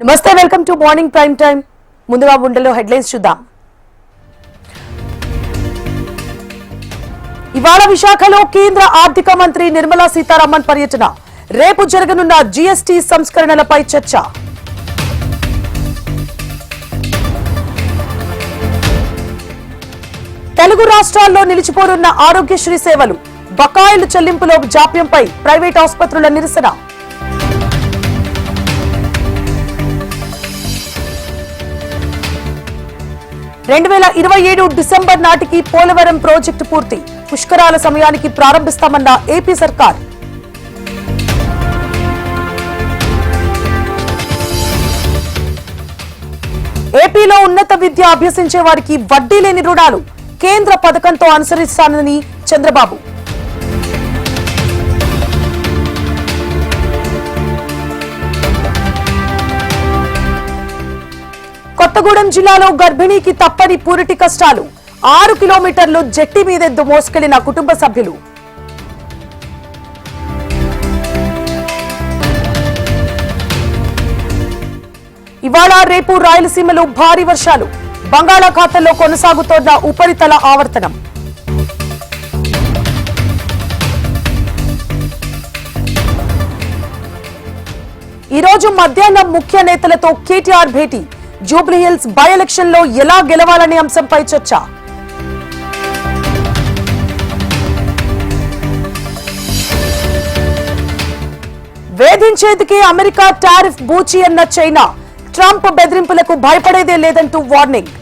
నమస్తే, welcome to morning prime time. ముందుగా గుండెలో హెడ్లైన్స్ చూద్దాం. ఇవాళ విశాఖలో కేంద్ర ఆర్థిక మంత్రి నిర్మలా సీతారామన్ పర్యటన. రేపు జరగనున్న జీఎస్టీ సంస్కరణలపై చర్చ. తెలుగు రాష్ట్రాల్లో నిలిచిపోనున్న ఆరోగ్యశ్రీ సేవలు. బకాయిలు చెల్లింపులో జాప్యంపై ప్రైవేట్ ఆసుపత్రుల నిరసన. డిసెంబర్ నాటికి పోలవరం ప్రాజెక్టు పూర్తి. పుష్కరాల సమయానికి ప్రారంభిస్తామన్న ఏపీ సర్కార్. ఏపీలో ఉన్నత విద్య అభ్యసించే వారికి వడ్డీ లేని రుణాలు కేంద్ర పథకంతో అనుసరిస్తానని చంద్రబాబు. కొత్తగూడెం జిల్లాలో గర్భిణీకి తప్పని పూరిటి కష్టాలు. 6 కిలోమీటర్లు జెట్టి మీదెద్దు మోసుకెళ్లిన కుటుంబ సభ్యులు. ఇవాళ రేపు రాయలసీమలో భారీ వర్షాలు. బంగాళాఖాతంలో కొనసాగుతోన్న ఉపరితల ఆవర్తనం. ఈరోజు మధ్యాహ్నం ముఖ్య నేతలతో కేటీఆర్ భేటీ. జూబ్లీహిల్స్ బై ఎలక్షన్ లో ఎలా గెలవాలనే అంశంపై చర్చ. వేధించేందుకే అమెరికా టారిఫ్ బూచి అన్న చైనా. ట్రంప్ బెదిరింపులకు భయపడేదే లేదంటూ వార్నింగ్.